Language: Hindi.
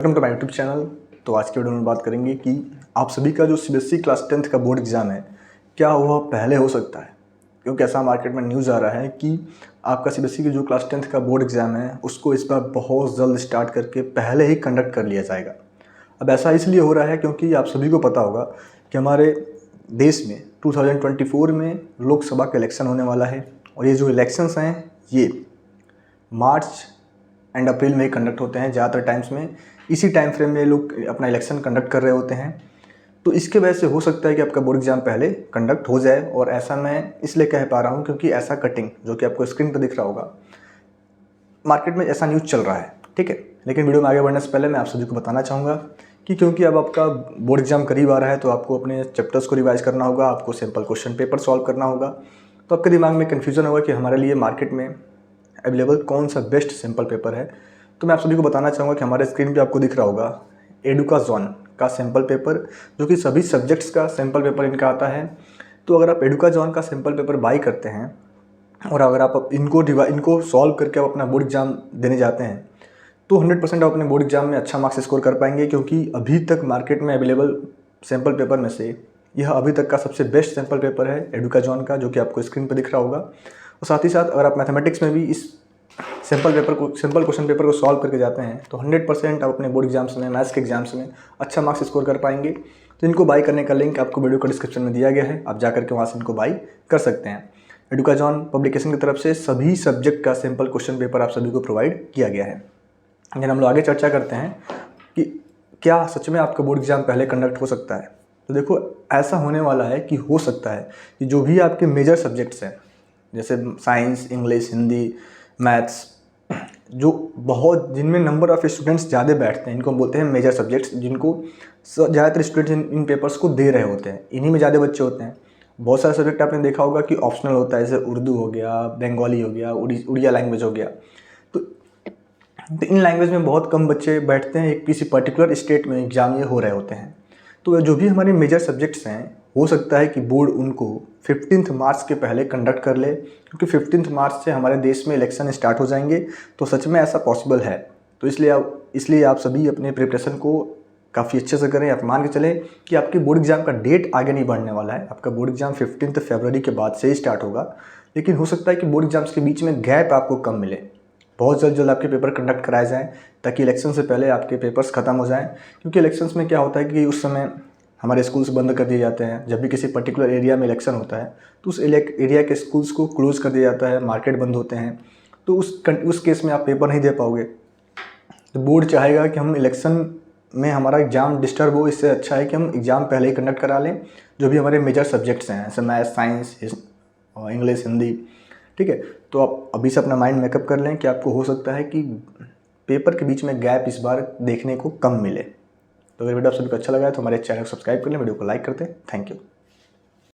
Welcome to my YouTube channel. तो आज की वीडियो में बात करेंगे कि आप सभी का जो सीबीएसई क्लास 10th का बोर्ड एग्ज़ाम है, क्या वह पहले हो सकता है? क्योंकि ऐसा मार्केट में न्यूज़ आ रहा है कि आपका सीबीएसई की जो क्लास 10th का बोर्ड एग्ज़ाम है, उसको इस बार बहुत जल्द स्टार्ट करके पहले ही कंडक्ट कर लिया जाएगा। अब ऐसा इसलिए हो रहा है क्योंकि आप सभी को पता होगा कि हमारे देश में 2024 में लोकसभा का इलेक्शन होने वाला है, और ये जो इलेक्शंस हैं ये मार्च एंड अप्रैल में ही कंडक्ट होते हैं। ज़्यादातर टाइम्स में इसी टाइम फ्रेम में लोग अपना इलेक्शन कंडक्ट कर रहे होते हैं। तो इसके वजह से हो सकता है कि आपका बोर्ड एग्ज़ाम पहले कंडक्ट हो जाए, और ऐसा मैं इसलिए कह पा रहा हूँ क्योंकि ऐसा कटिंग जो कि आपको स्क्रीन पर दिख रहा होगा, मार्केट में ऐसा न्यूज़ चल रहा है। ठीक है, लेकिन वीडियो में आगे बढ़ने से पहले मैं आप सभी को बताना चाहूँगा कि क्योंकि अब आपका बोर्ड एग्ज़ाम करीब आ रहा है, तो आपको अपने चैप्टर्स को रिवाइज करना होगा, आपको सिंपल क्वेश्चन पेपर सॉल्व करना होगा। तो आपके दिमाग में कन्फ्यूज़न होगा कि हमारे लिए मार्केट में अवेलेबल कौन सा बेस्ट सिंपल पेपर है। तो मैं आप सभी को बताना चाहूँगा कि हमारे स्क्रीन पे आपको दिख रहा होगा एडुकाजॉन का सैम्पल पेपर, जो कि सभी सब्जेक्ट्स का सैम्पल पेपर इनका आता है। तो अगर आप एडुकाजॉन का सैम्पल पेपर बाई करते हैं और अगर आप इनको सॉल्व करके आप अपना बोर्ड एग्ज़ाम देने जाते हैं, तो 100% आप अपने बोर्ड एग्ज़ाम में अच्छा मार्क्स स्कोर कर पाएंगे, क्योंकि अभी तक मार्केट में अवेलेबल सैम्पल पेपर में से यह अभी तक का सबसे बेस्ट सैम्पल पेपर है एडुकाजॉन का, जो कि आपको स्क्रीन पर दिख रहा होगा। और साथ ही साथ अगर आप मैथमेटिक्स में भी इस सिंपल क्वेश्चन पेपर को सॉल्व करके जाते हैं, तो 100% आप अपने बोर्ड एग्जाम्स में, मैथ्स के एग्जाम्स में अच्छा मार्क्स स्कोर कर पाएंगे। तो इनको बाई करने का लिंक आपको वीडियो का डिस्क्रिप्शन में दिया गया है, आप जा करके वहाँ से इनको बाई कर सकते हैं। एडुकाजॉन पब्लिकेशन की तरफ से सभी सब्जेक्ट का सिंपल क्वेश्चन पेपर आप सभी को प्रोवाइड किया गया है। लेकिन हम लोग आगे चर्चा करते हैं कि क्या सच में आपका बोर्ड एग्ज़ाम पहले कंडक्ट हो सकता है। तो देखो, ऐसा होने वाला है कि हो सकता है कि जो भी आपके मेजर सब्जेक्ट्स हैं, जैसे साइंस, इंग्लिश, हिंदी, मैथ्स, जो बहुत जिनमें नंबर ऑफ़ स्टूडेंट्स ज़्यादा बैठते हैं, इनको हम बोलते हैं मेजर सब्जेक्ट्स, जिनको ज़्यादातर स्टूडेंट्स इन पेपर्स को दे रहे होते हैं, इन्हीं में ज़्यादा बच्चे होते हैं। बहुत सारे सब्जेक्ट आपने देखा होगा कि ऑप्शनल होता है, जैसे उर्दू हो गया, बंगाली हो गया, उड़िया लैंग्वेज हो गया। तो इन लैंग्वेज में बहुत कम बच्चे बैठते हैं, एक किसी पर्टिकुलर स्टेट में एग्ज़ाम ये हो रहे होते हैं। तो जो भी हमारे मेजर सब्जेक्ट्स हैं, हो सकता है कि बोर्ड उनको 15 मार्च के पहले कंडक्ट कर ले, क्योंकि 15 मार्च से हमारे देश में इलेक्शन स्टार्ट हो जाएंगे। तो सच में ऐसा पॉसिबल है। तो इसलिए आप सभी अपने प्रिपरेशन को काफ़ी अच्छे से करें। आप मान के चलें कि आपके बोर्ड एग्ज़ाम का डेट आगे नहीं बढ़ने वाला है। आपका बोर्ड एग्ज़ाम 15 फरवरी के बाद से ही स्टार्ट होगा, लेकिन हो सकता है कि बोर्ड एग्ज़ाम्स के बीच में गैप आपको कम मिले। बहुत जल्द आपके पेपर कंडक्ट कराए जाएँ, ताकि इलेक्शन से पहले आपके पेपर्स ख़त्म हो जाएँ। क्योंकि इलेक्शंस में क्या होता है कि उस समय हमारे स्कूल्स बंद कर दिए जाते हैं। जब भी किसी पर्टिकुलर एरिया में इलेक्शन होता है, तो उस एरिया के स्कूल्स को क्लोज़ कर दिया जाता है, मार्केट बंद होते हैं। तो उस केस में आप पेपर नहीं दे पाओगे। तो बोर्ड चाहेगा कि हम इलेक्शन में हमारा एग्ज़ाम डिस्टर्ब हो, इससे अच्छा है कि हम एग्ज़ाम पहले ही कंडक्ट करा लें, जो भी हमारे मेजर सब्जेक्ट्स हैं, जैसे मैथ, साइंस, इंग्लिश, हिंदी। ठीक है, तो आप अभी से अपना माइंड मेकअप कर लें कि आपको हो सकता है कि पेपर के बीच में गैप इस बार देखने को कम मिले। तो अगर वीडियो आप सभी को अच्छा लगा है तो हमारे चैनल को सब्सक्राइब कर लें, वीडियो को लाइक करते हैं। Thank you.